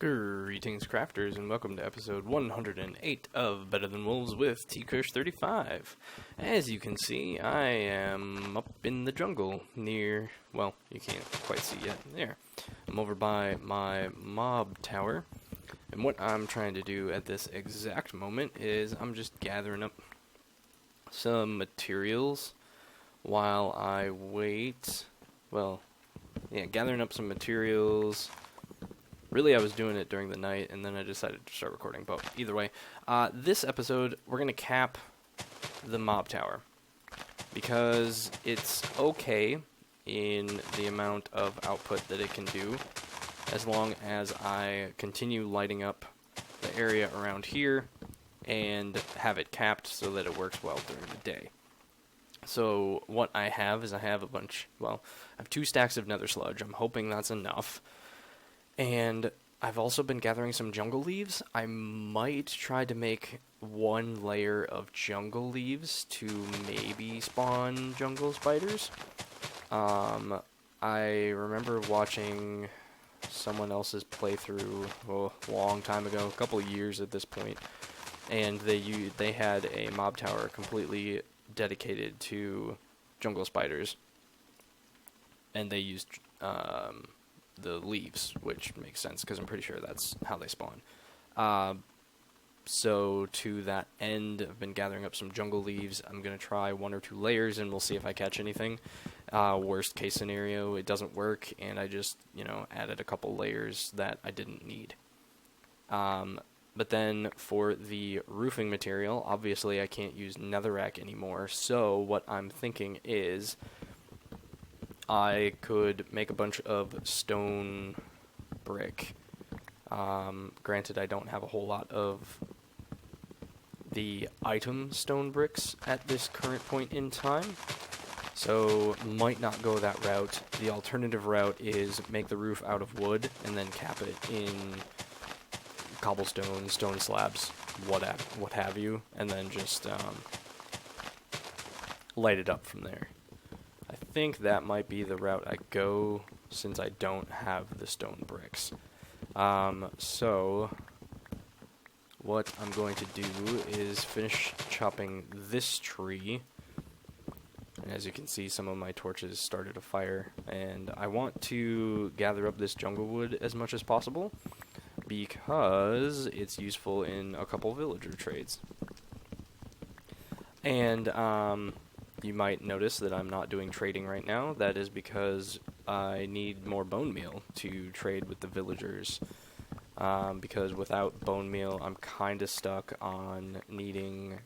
Greetings, crafters, and welcome to episode 108 of Better Than Wolves with T-Kush35. As you can see, I am up in the jungle near, well, you can't quite see yet, there. I'm over by my mob tower, and what I'm trying to do at this exact moment is I'm just gathering up some materials while I wait, gathering up some materials. Really, I was doing it during the night, and then I decided to start recording, but either way, this episode, we're going to cap the mob tower, because it's okay in the amount of output that it can do, as long as I continue lighting up the area around here, and have it capped so that it works well during the day. So, what I have is I have 2 stacks of nether sludge. I'm hoping that's enough. And I've also been gathering some jungle leaves. I might try to make 1 layer of jungle leaves to maybe spawn jungle spiders. I remember watching someone else's playthrough a long time ago, a couple of years at this point, and they had a mob tower completely dedicated to jungle spiders, and they used the leaves, which makes sense because I'm pretty sure that's how they spawn. So to that end, I've been gathering up some jungle leaves. I'm going to try 1 or 2 layers and we'll see if I catch anything. Worst case scenario, it doesn't work and I just, added a couple layers that I didn't need. But then for the roofing material, obviously I can't use netherrack anymore, so what I'm thinking is I could make a bunch of stone brick. Granted, I don't have a whole lot of the item stone bricks at this current point in time, so might not go that route. The alternative route is make the roof out of wood and then cap it in cobblestone, stone slabs, what have you, and then just light it up from there. I think that might be the route I go, since I don't have the stone bricks. So, what I'm going to do is finish chopping this tree. And as you can see, some of my torches started a fire. And I want to gather up this jungle wood as much as possible, because it's useful in a couple villager trades. And, you might notice that I'm not doing trading right now. That is because I need more bone meal to trade with the villagers. Because without bone meal, I'm kind of stuck on needing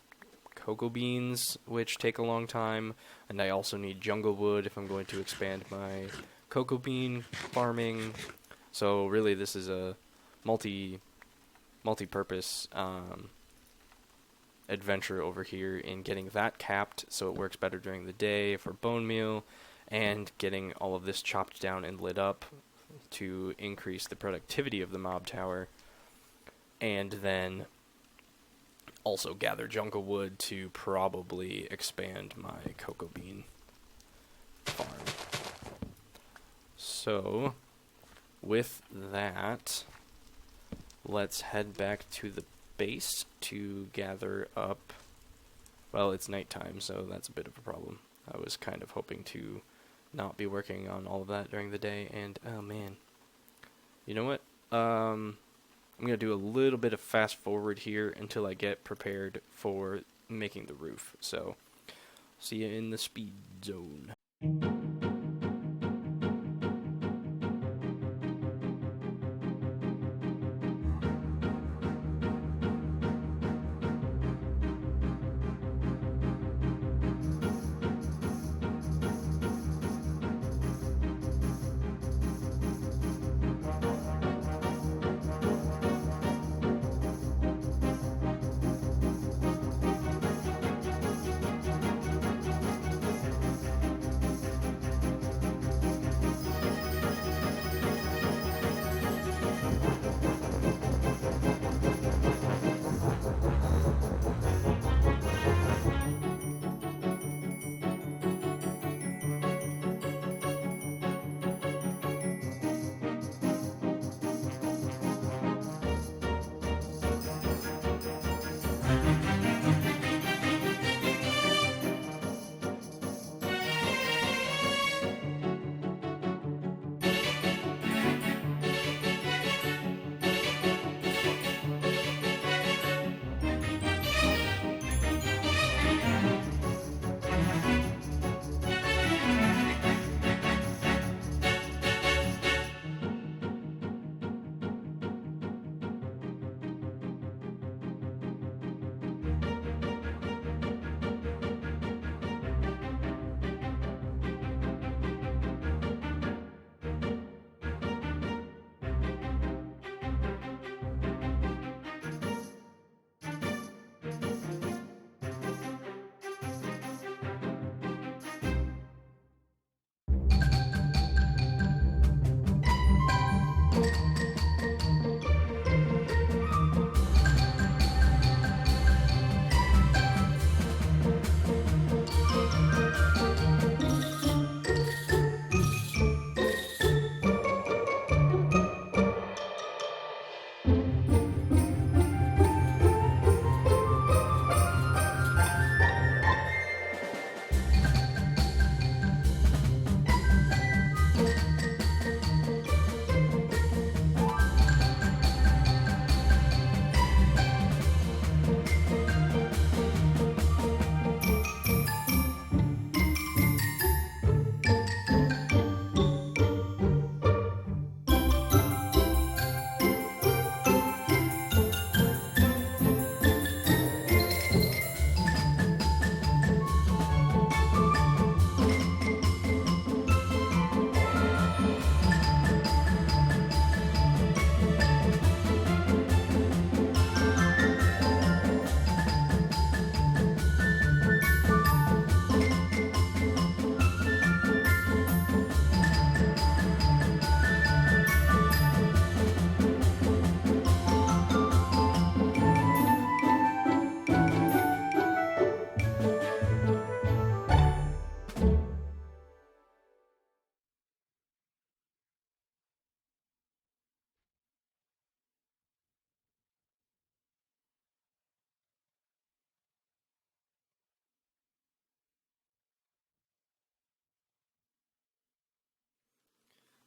cocoa beans, which take a long time. And I also need jungle wood if I'm going to expand my cocoa bean farming. So really, this is a multi-purpose adventure over here in getting that capped so it works better during the day for bone meal, and getting all of this chopped down and lit up to increase the productivity of the mob tower, and then also gather jungle wood to probably expand my cocoa bean farm. So with that, let's head back to the base to gather up. Well, it's nighttime, so that's a bit of a problem. I was kind of hoping to not be working on all of that during the day, and oh man. You know what? I'm going to do a little bit of fast forward here until I get prepared for making the roof. So, see you in the speed zone.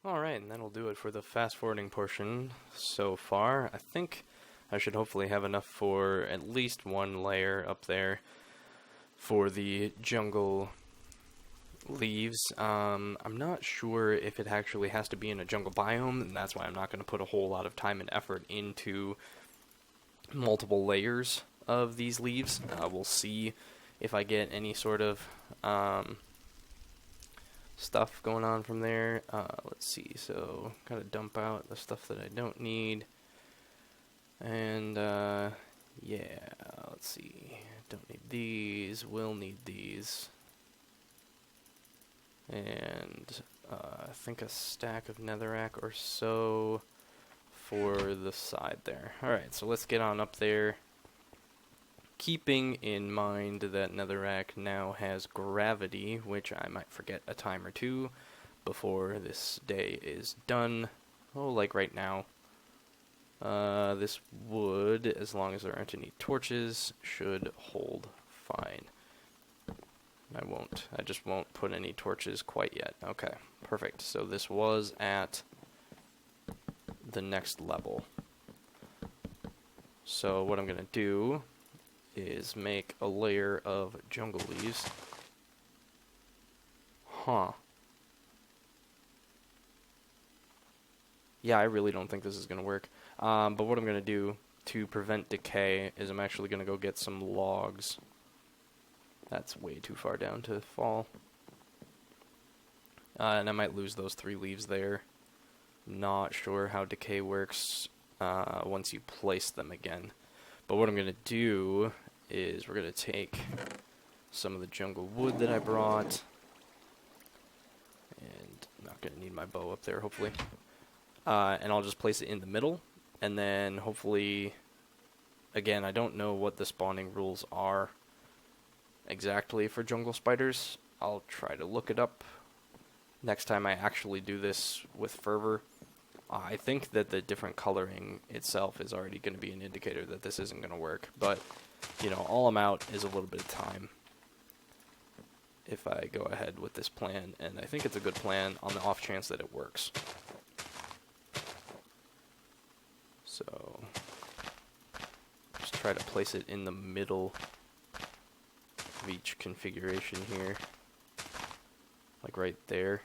Alright, and that'll do it for the fast forwarding portion so far. I think I should hopefully have enough for at least one layer up there for the jungle leaves. I'm not sure if it actually has to be in a jungle biome, and that's why I'm not going to put a whole lot of time and effort into multiple layers of these leaves. We'll see if I get any sort of stuff going on from there. Let's see, so gotta dump out the stuff that I don't need. And yeah, let's see, don't need these, will need these. And I think a stack of netherrack or so for the side there. Alright, so let's get on up there. Keeping in mind that netherrack now has gravity, which I might forget a time or two before this day is done. Oh, like right now. This wood, as long as there aren't any torches, should hold fine. I just won't put any torches quite yet. Okay, perfect. So this was at the next level. So what I'm going to do is make a layer of jungle leaves. Huh. Yeah, I really don't think this is going to work. But what I'm going to do to prevent decay is I'm actually going to go get some logs. That's way too far down to fall. And I might lose those 3 leaves there. Not sure how decay works once you place them again. But what I'm going to do is we're going to take some of the jungle wood that I brought. And I'm not going to need my bow up there, hopefully. And I'll just place it in the middle. And then hopefully, again, I don't know what the spawning rules are exactly for jungle spiders. I'll try to look it up next time I actually do this with fervor. I think that the different coloring itself is already going to be an indicator that this isn't going to work. But, you know, all I'm out is a little bit of time if I go ahead with this plan. And I think it's a good plan on the off chance that it works. So, just try to place it in the middle of each configuration here. Like right there.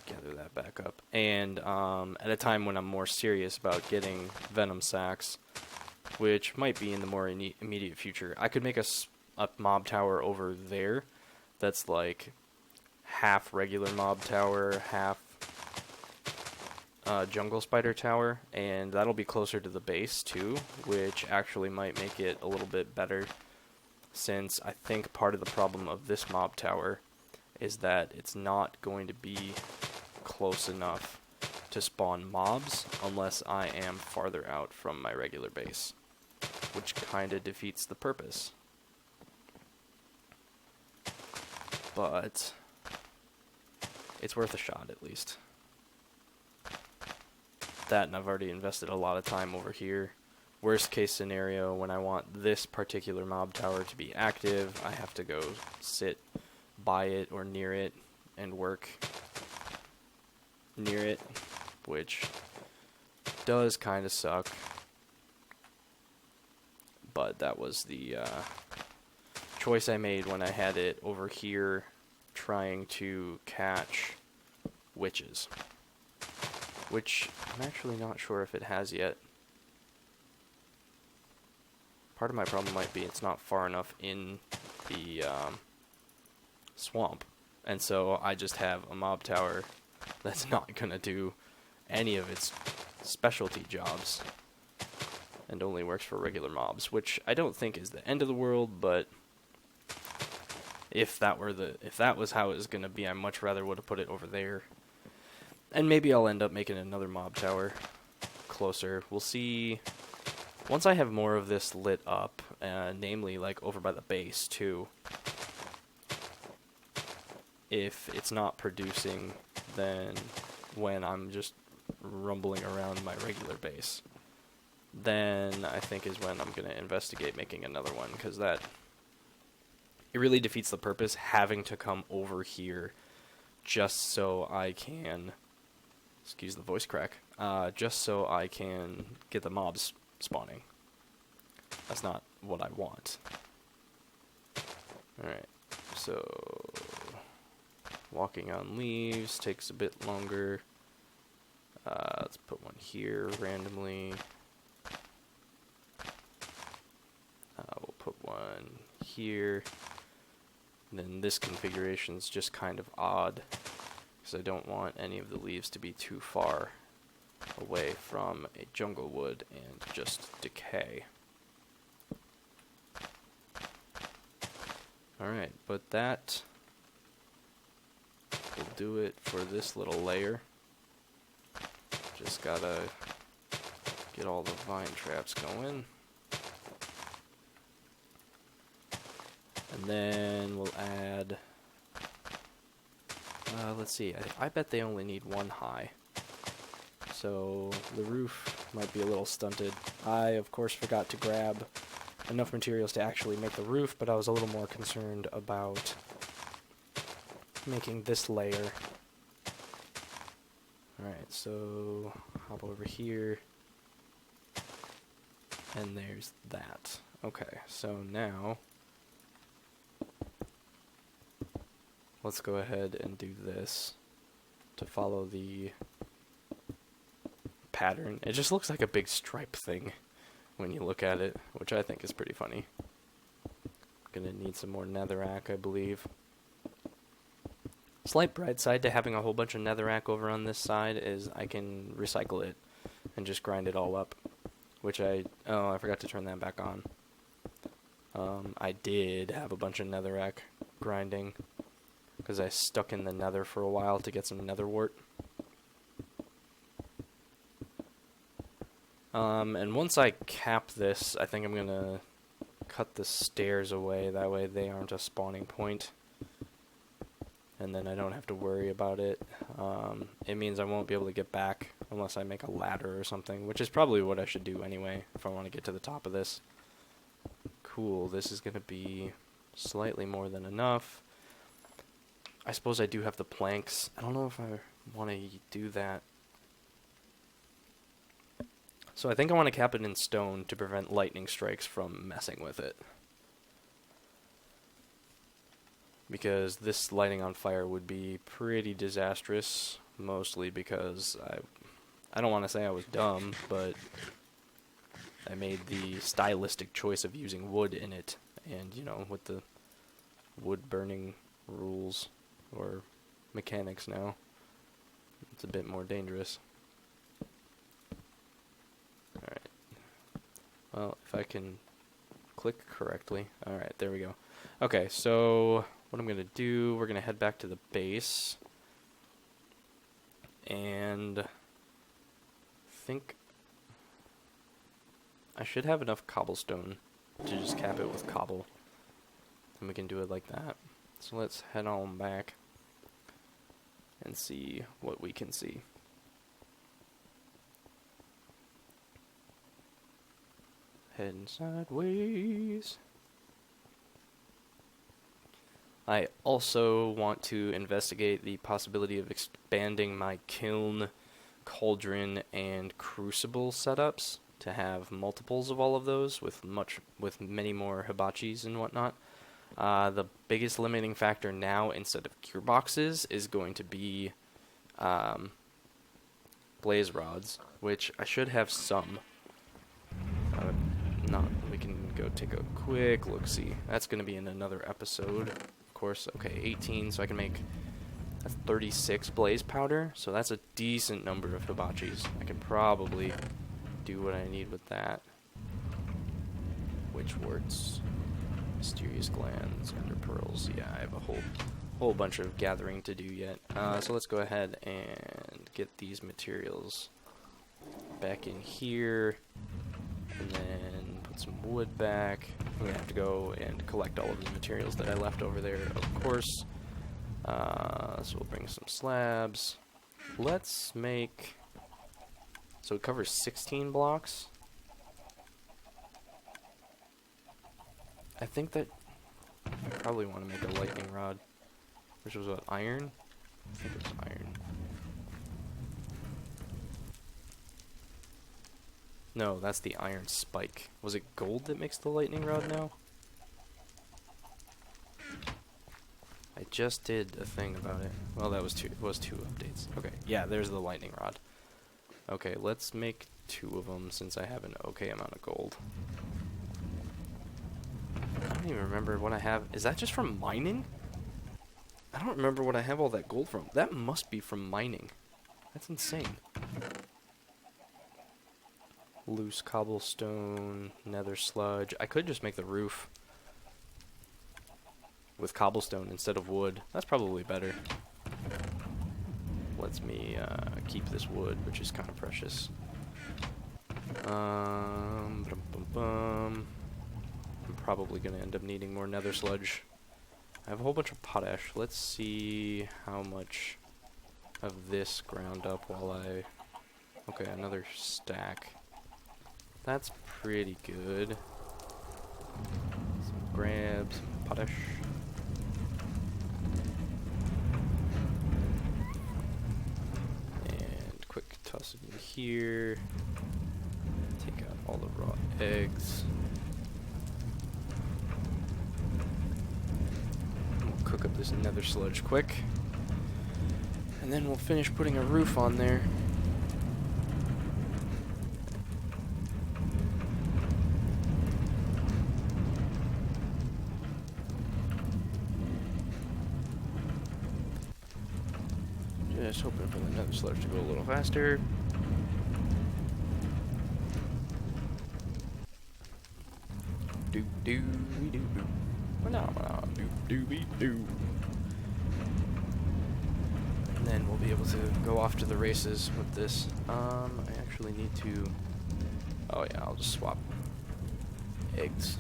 Gather that back up. And at a time when I'm more serious about getting venom sacks, which might be in the more immediate future, I could make a mob tower over there that's like half regular mob tower, half jungle spider tower, and that'll be closer to the base too, which actually might make it a little bit better, since I think part of the problem of this mob tower is that it's not going to be close enough to spawn mobs unless I am farther out from my regular base, which kind of defeats the purpose. But it's worth a shot at least. That, and I've already invested a lot of time over here. Worst case scenario, when I want this particular mob tower to be active, I have to go sit by it or near it and work near it, which does kind of suck. But that was the choice I made when I had it over here trying to catch witches, which I'm actually not sure if it has yet. Part of my problem might be it's not far enough in the swamp, and so I just have a mob tower that's not going to do any of its specialty jobs and only works for regular mobs, which I don't think is the end of the world, but if that was how it was going to be, I much rather would have put it over there. And maybe I'll end up making another mob tower closer. We'll see. Once I have more of this lit up, namely like over by the base too, if it's not producing, then when I'm just rumbling around my regular base, then I think is when I'm going to investigate making another one, because it really defeats the purpose having to come over here just so I can, excuse the voice crack, just so I can get the mobs spawning. That's not what I want. Alright, so walking on leaves takes a bit longer. Let's put one here randomly. We'll put one here. And then this configuration's just kind of odd, because I don't want any of the leaves to be too far away from a jungle wood and just decay. Alright, but that will do it for this little layer. Just gotta get all the vine traps going. And then we'll add, let's see, I bet they only need one high. So the roof might be a little stunted. I, of course, forgot to grab enough materials to actually make the roof, but I was a little more concerned about making this layer. Alright, so hop over here, and there's that. Okay, so now let's go ahead and do this to follow the pattern. It just looks like a big stripe thing when you look at it, which I think is pretty funny. Gonna need some more netherrack, I believe. Slight bright side to having a whole bunch of netherrack over on this side is I can recycle it and just grind it all up, which I forgot to turn that back on. I did have a bunch of netherrack grinding because I stuck in the nether for a while to get some nether wart. And once I cap this, I think I'm gonna cut the stairs away, that way they aren't a spawning point. And then I don't have to worry about it. It means I won't be able to get back unless I make a ladder or something, which is probably what I should do anyway if I want to get to the top of this. Cool, this is going to be slightly more than enough. I suppose I do have the planks. I don't know if I want to do that. So I think I want to cap it in stone to prevent lightning strikes from messing with it. Because this lighting on fire would be pretty disastrous, mostly because I don't want to say I was dumb, but I made the stylistic choice of using wood in it, and you know, with the wood burning rules or mechanics now, it's a bit more dangerous. Alright, well, if I can click correctly, alright, there we go. Okay, so what I'm going to do, we're going to head back to the base, and I think I should have enough cobblestone to just cap it with cobble, and we can do it like that. So let's head on back and see what we can see. Heading sideways. I also want to investigate the possibility of expanding my kiln, cauldron, and crucible setups to have multiples of all of those with many more hibachis and whatnot. The biggest limiting factor now, instead of gearboxes, is going to be blaze rods, which I should have some. We can go take a quick look-see. That's going to be in another episode. Course, okay, 18, so I can make 36 blaze powder, so that's a decent number of hibachis. I can probably do what I need with that. Witch warts, mysterious glands, ender pearls. Yeah, I have a whole bunch of gathering to do yet. So let's go ahead and get these materials back in here, and then put some wood back. I'm going to have to go and collect all of the materials that I left over there, of course. So we'll bring some slabs. Let's make... So it covers 16 blocks. I think that I probably want to make a lightning rod, which was what, iron? I think it was iron. No, that's the iron spike. Was it gold that makes the lightning rod now? I just did a thing about it. Well, that was two updates. Okay, yeah, there's the lightning rod. Okay, let's make 2 of them since I have an okay amount of gold. I don't even remember what I have. Is that just from mining? I don't remember what I have all that gold from. That must be from mining. That's insane. Loose cobblestone, nether sludge. I could just make the roof with cobblestone instead of wood. That's probably better. Lets me keep this wood, which is kind of precious. I'm probably going to end up needing more nether sludge. I have a whole bunch of potash. Let's see how much of this ground up while I... Okay, another stack. That's pretty good. Some grab, some potash. And quick toss it in here. Take out all the raw eggs. We'll cook up this nether sludge quick. And then we'll finish putting a roof on there. Just hoping for the nether sludge to go a little faster. Do do we do do. Do do we do. And then we'll be able to go off to the races with this. I actually need to. Oh yeah, I'll just swap eggs.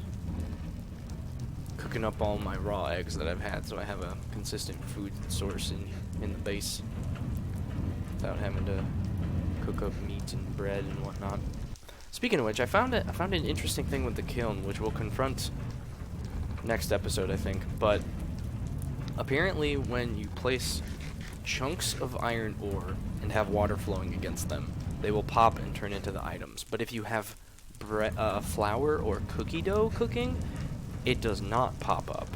Cooking up all my raw eggs that I've had, so I have a consistent food source in the base, without having to cook up meat and bread and whatnot. Speaking of which, I found an interesting thing with the kiln, which we'll confront next episode, I think. But apparently, when you place chunks of iron ore and have water flowing against them, they will pop and turn into the items. But if you have flour or cookie dough cooking, it does not pop up.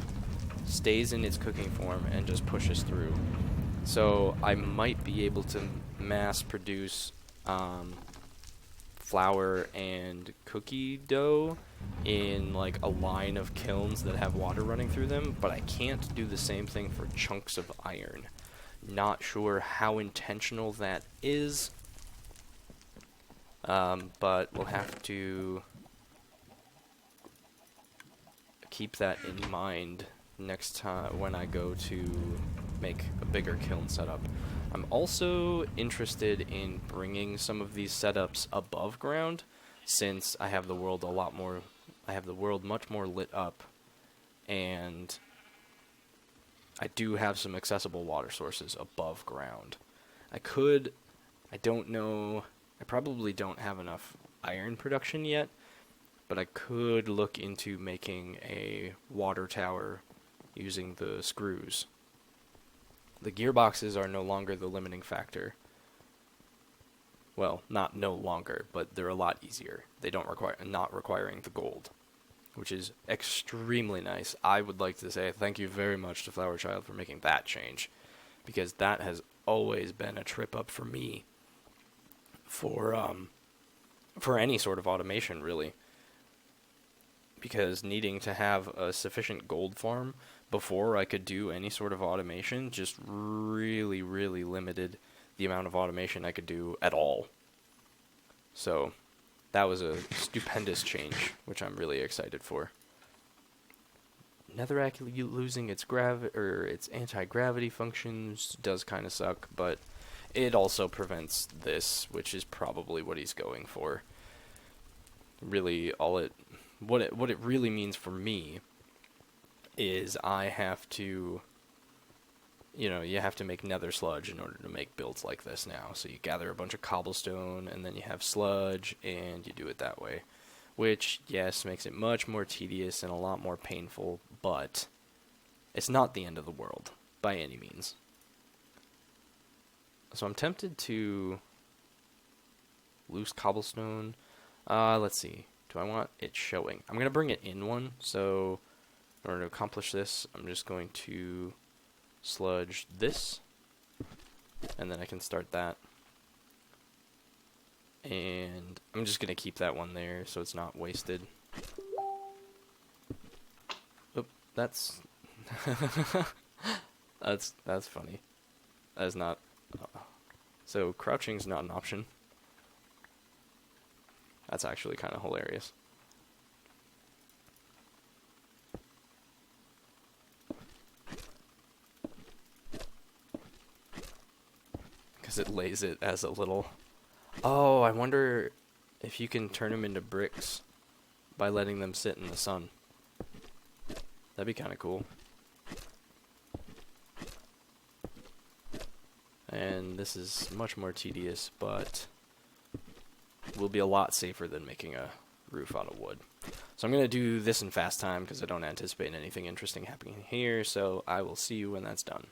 Stays in its cooking form and just pushes through. So I might be able to mass produce flour and cookie dough in like a line of kilns that have water running through them, but I can't do the same thing for chunks of iron. Not sure how intentional that is, but we'll have to keep that in mind next time when I go to make a bigger kiln setup. I'm also interested in bringing some of these setups above ground, since I have the world much more lit up, and I do have some accessible water sources above ground. I don't know, I probably don't have enough iron production yet, but I could look into making a water tower using the screws. The gearboxes are no longer the limiting factor. Well, not no longer, but they're a lot easier. They don't not requiring the gold, which is extremely nice. I would like to say thank you very much to Flower Child for making that change, because that has always been a trip up for me for any sort of automation, really. Because needing to have a sufficient gold farm before I could do any sort of automation just really, really limited the amount of automation I could do at all. So that was a stupendous change, which I'm really excited for. Netherrack losing its its anti-gravity functions does kind of suck, but it also prevents this, which is probably what he's going for. Really, what it really means for me is I have to, you have to make nether sludge in order to make builds like this now. So you gather a bunch of cobblestone, and then you have sludge, and you do it that way. Which, yes, makes it much more tedious and a lot more painful, but it's not the end of the world, by any means. So I'm tempted to loose cobblestone. Let's see. Do I want it showing? I'm going to bring it in one. So in order to accomplish this, I'm just going to sludge this. And then I can start that. And I'm just going to keep that one there so it's not wasted. Oop, that's... that's funny. That is not... So crouching's not an option. That's actually kind of hilarious. Because it lays it as a little... Oh, I wonder if you can turn them into bricks by letting them sit in the sun. That'd be kind of cool. And this is much more tedious, but will be a lot safer than making a roof out of wood. So I'm going to do this in fast time because I don't anticipate anything interesting happening here, so I will see you when that's done.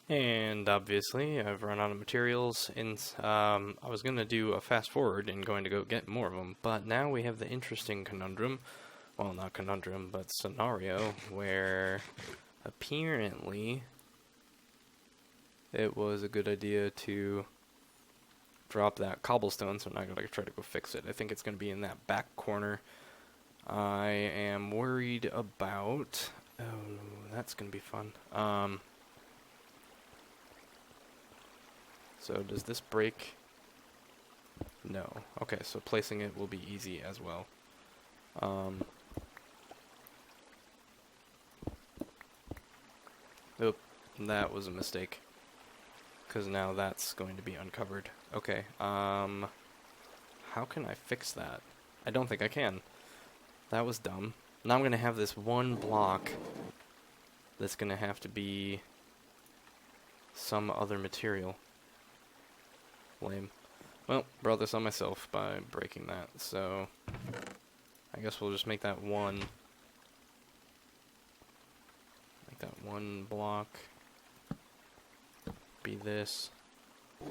And obviously, I've run out of materials, and I was going to do a fast forward and going to go get more of them, but now we have the interesting conundrum, well, not conundrum, but scenario, where apparently it was a good idea to drop that cobblestone, so now I gotta try to go fix it. I think it's going to be in that back corner. I am worried about... Oh, that's going to be fun. So does this break? No. Okay, so placing it will be easy as well. Oop, that was a mistake. Because now that's going to be uncovered. Okay, how can I fix that? I don't think I can. That was dumb. Now I'm going to have this one block that's going to have to be some other material. Lame. Well, brought this on myself by breaking that, so I guess we'll just make that one. Make that one block be this. I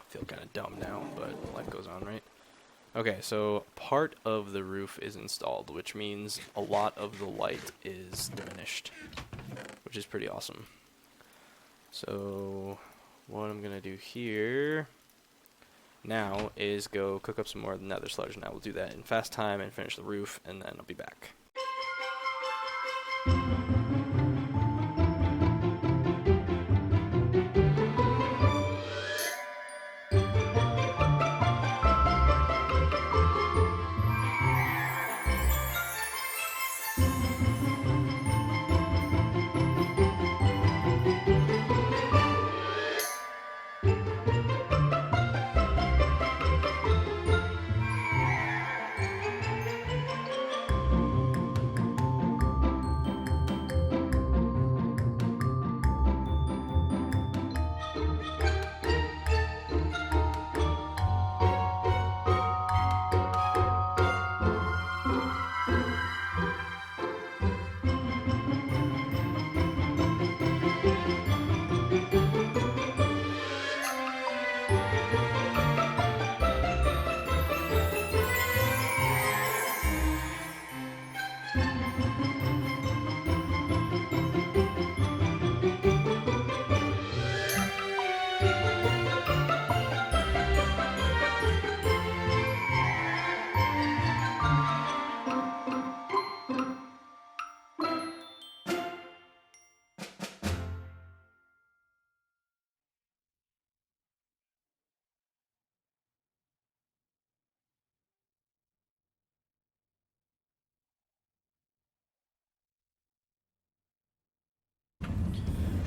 feel kind of dumb now, but life goes on, right? Okay, so part of the roof is installed, which means a lot of the light is diminished, which is pretty awesome. So what I'm going to do here now is go cook up some more nether sludge, and I will do that in fast time and finish the roof, and then I'll be back.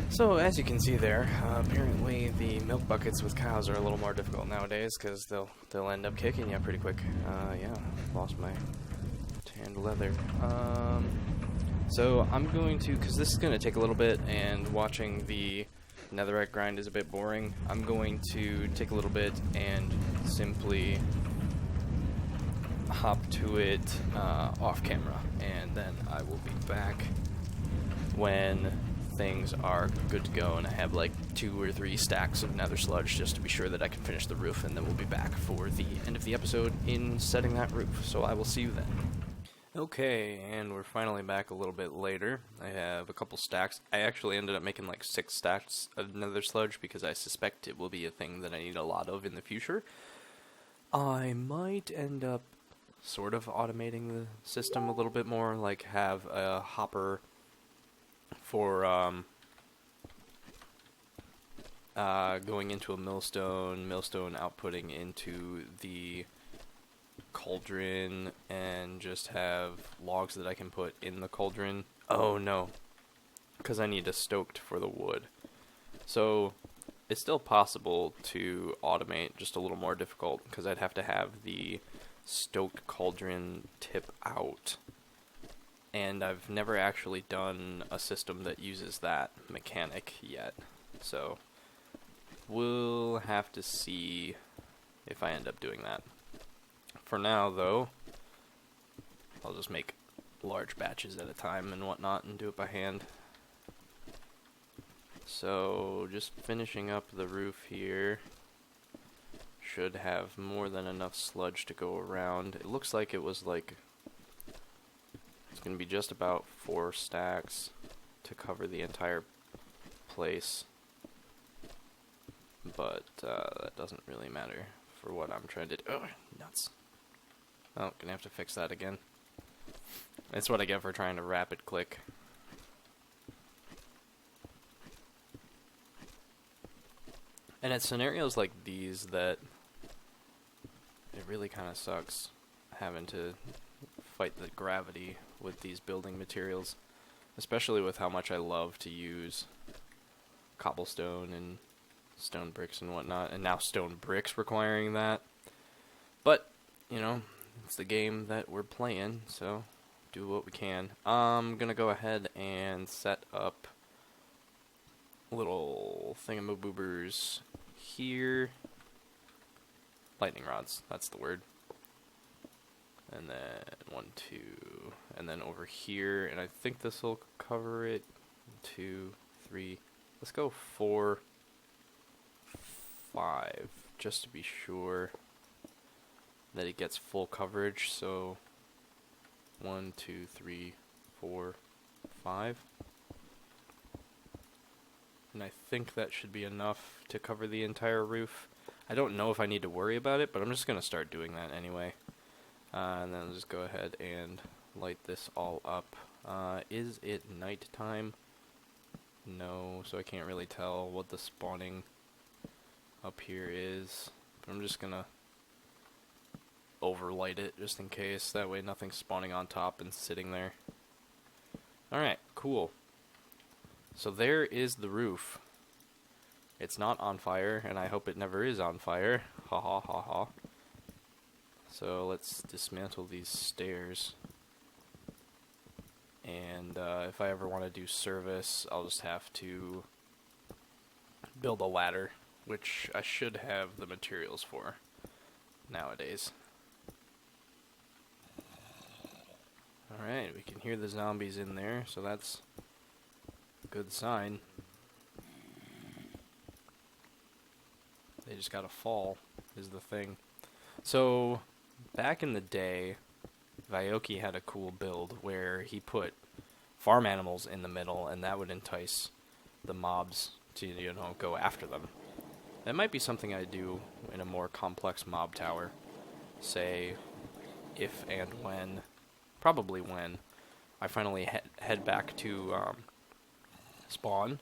So, as you can see there, apparently the milk buckets with cows are a little more difficult nowadays because they'll end up kicking you pretty quick. Yeah, lost my tanned leather. So I'm going to, because this is going to take a little bit, and watching the netherite grind is a bit boring, I'm going to take a little bit and simply hop to it off camera, and then I will be back when things are good to go and I have like 2 or 3 stacks of nether sludge just to be sure that I can finish the roof, and then we'll be back for the end of the episode in setting that roof. So I will see you then. Okay, and we're finally back a little bit later. I have a couple stacks. I actually ended up making like 6 stacks of nether sludge because I suspect it will be a thing that I need a lot of in the future. I might end up sort of automating the system a little bit more, like have a hopper for going into a millstone outputting into the cauldron, and just have logs that I can put in the cauldron. Oh no, because I need a stoked for the wood. So it's still possible to automate, just a little more difficult because I'd have to have the stoked cauldron tip out. And I've never actually done a system that uses that mechanic yet. So we'll have to see if I end up doing that. For now, though, I'll just make large batches at a time and whatnot and do it by hand. So just finishing up the roof here. Should have more than enough sludge to go around. It looks like it was like... it's going to be just about 4 stacks to cover the entire place. But that doesn't really matter for what I'm trying to do. Oh, nuts. Oh, gonna have to fix that again. That's what I get for trying to rapid click. And it's scenarios like these that it really kind of sucks having to fight the gravity with these building materials, especially with how much I love to use cobblestone and stone bricks and whatnot, and now stone bricks requiring that. But, you know, it's the game that we're playing, so do what we can. I'm gonna go ahead and set up little thingamaboobers here. Lightning rods, that's the word. And then 1, 2, and then over here, and I think this will cover it. 2, 3, let's go 4, 5, just to be sure that it gets full coverage. So 1, 2, 3, 4, 5. And I think that should be enough to cover the entire roof. I don't know if I need to worry about it, but I'm just going to start doing that anyway. And then I'll just go ahead and light this all up. Is it nighttime? No, so I can't really tell what the spawning up here is. But I'm just going to overlight it just in case. That way nothing's spawning on top and sitting there. Alright, cool. So there is the roof. It's not on fire, and I hope it never is on fire. Ha ha ha ha. So let's dismantle these stairs. And if I ever want to do service, I'll just have to build a ladder, which I should have the materials for nowadays. Alright, we can hear the zombies in there, so that's a good sign. They They just gotta fall, is the thing. So, back in the day, Vyoki had a cool build where he put farm animals in the middle, and that would entice the mobs to, go after them. That might be something I do in a more complex mob tower. Say, if and when, probably when, I finally head back to spawn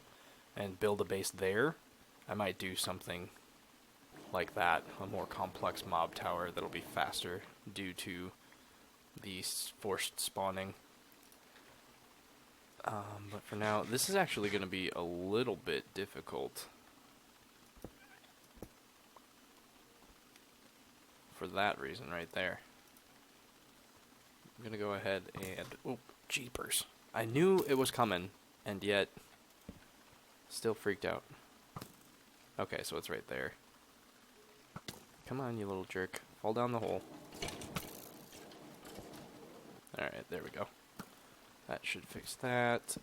and build a base there, I might do something like that, a more complex mob tower that'll be faster due to the forced spawning. But for now, this is actually going to be a little bit difficult. For that reason right there. I'm going to go ahead and... Oh, jeepers. I knew it was coming, and yet still freaked out. Okay, so it's right there. Come on, you little jerk. Fall down the hole. Alright, there we go. That should fix that.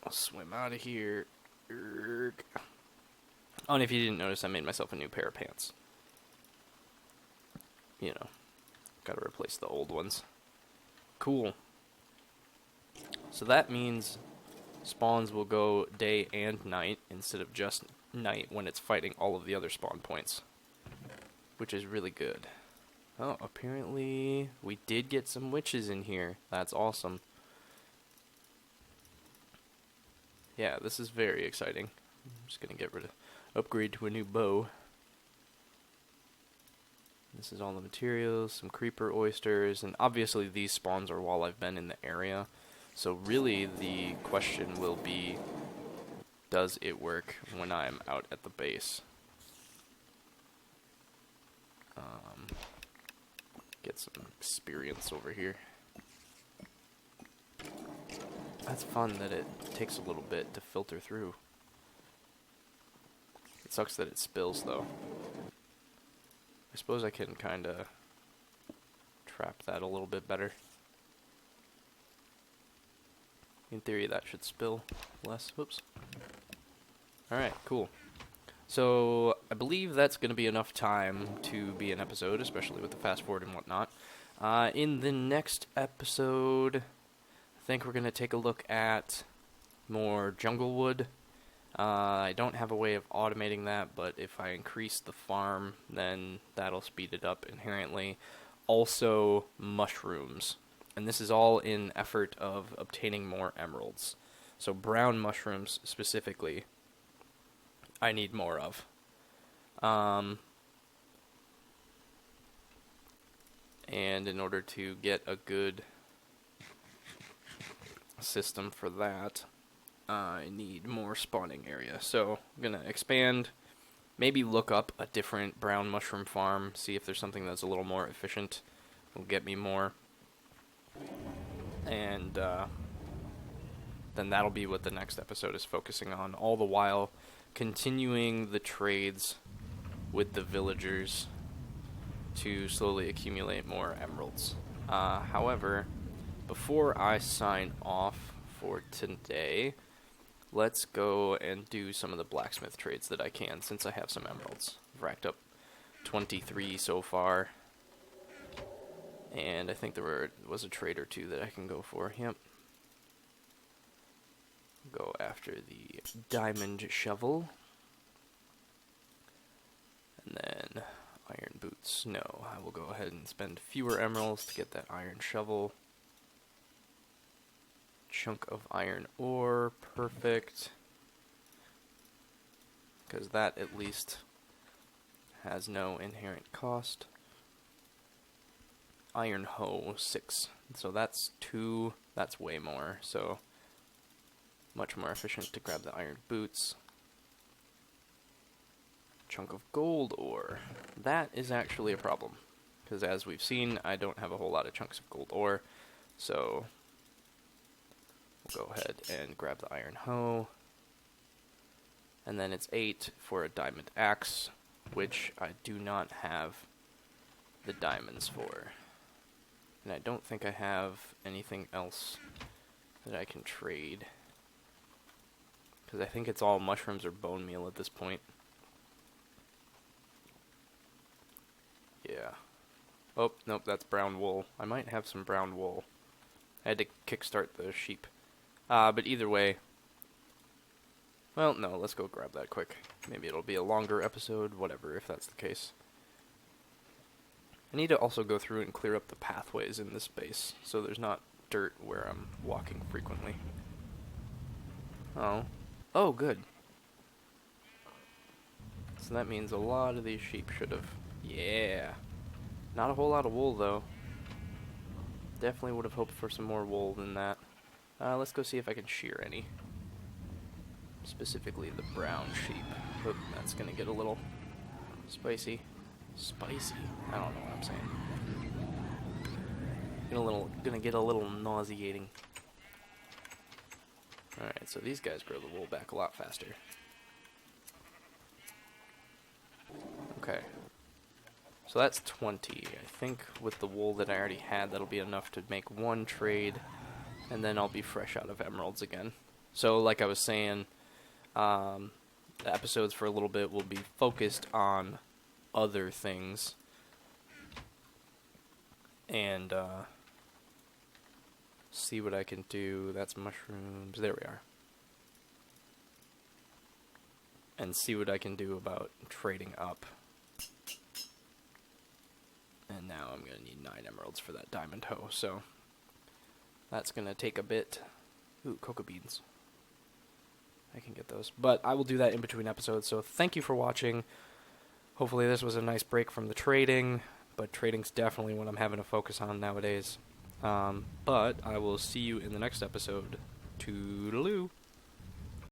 I'll swim out of here. Oh, and if you didn't notice, I made myself a new pair of pants. You know, gotta replace the old ones. Cool. So that means spawns will go day and night instead of just night when it's fighting all of the other spawn points, which is really good. Oh, apparently we did get some witches in here. That's awesome. Yeah, this is very exciting. I'm just gonna upgrade to a new bow. This is all the materials, some creeper oysters, and obviously these spawns are while I've been in the area. So really the question will be, does it work when I'm out at the base? Get some experience over here. That's fun that it takes a little bit to filter through. It sucks that it spills though. I suppose I can kinda trap that a little bit better. In theory that should spill less. Whoops. Alright, cool. So, I believe that's going to be enough time to be an episode, especially with the fast forward and whatnot. In the next episode, I think we're going to take a look at more jungle wood. I don't have a way of automating that, but if I increase the farm, then that'll speed it up inherently. Also, mushrooms. And this is all in effort of obtaining more emeralds. So brown mushrooms specifically, I need more of. And in order to get a good system for that, I need more spawning area. So I'm going to expand, maybe look up a different brown mushroom farm, see if there's something that's a little more efficient, will get me more. And then that'll be what the next episode is focusing on, all the while continuing the trades with the villagers to slowly accumulate more emeralds. However, before I sign off for today, let's go and do some of the blacksmith trades that I can, since I have some emeralds. I've racked up 23 so far, and I think there was a trade or two that I can go for. Yep. Go after the diamond shovel. And then iron boots. No, I will go ahead and spend fewer emeralds to get that iron shovel. Chunk of iron ore. Perfect. Because that at least has no inherent cost. Iron hoe, 6. So that's 2. That's way more. So much more efficient to grab the iron boots. Chunk of gold ore. That is actually a problem, because as we've seen, I don't have a whole lot of chunks of gold ore. So we'll go ahead and grab the iron hoe. And then it's 8 for a diamond axe, which I do not have the diamonds for. And I don't think I have anything else that I can trade, because I think it's all mushrooms or bone meal at this point. Oh, nope, that's brown wool. I might have some brown wool. I had to kickstart the sheep. But either way... Well, no, let's go grab that quick. Maybe it'll be a longer episode, whatever, if that's the case. I need to also go through and clear up the pathways in this base, so there's not dirt where I'm walking frequently. Oh. Oh, good. So that means a lot of these sheep should have... Yeah. Not a whole lot of wool, though. Definitely would have hoped for some more wool than that. Let's go see if I can shear any. Specifically the brown sheep. Oop, that's gonna get a little spicy. Spicy? I don't know what I'm saying. Gonna get a little nauseating. Alright, so these guys grow the wool back a lot faster. Okay. So that's 20. I think with the wool that I already had, that'll be enough to make one trade, and then I'll be fresh out of emeralds again. So, like I was saying, the episodes for a little bit will be focused on other things. And, see what I can do. That's mushrooms. There we are. And see what I can do about trading up. And now I'm going to need 9 emeralds for that diamond hoe, so that's going to take a bit. Ooh, cocoa beans. I can get those. But I will do that in between episodes, so thank you for watching. Hopefully this was a nice break from the trading, but trading's definitely what I'm having to focus on nowadays. But I will see you in the next episode. Toodaloo!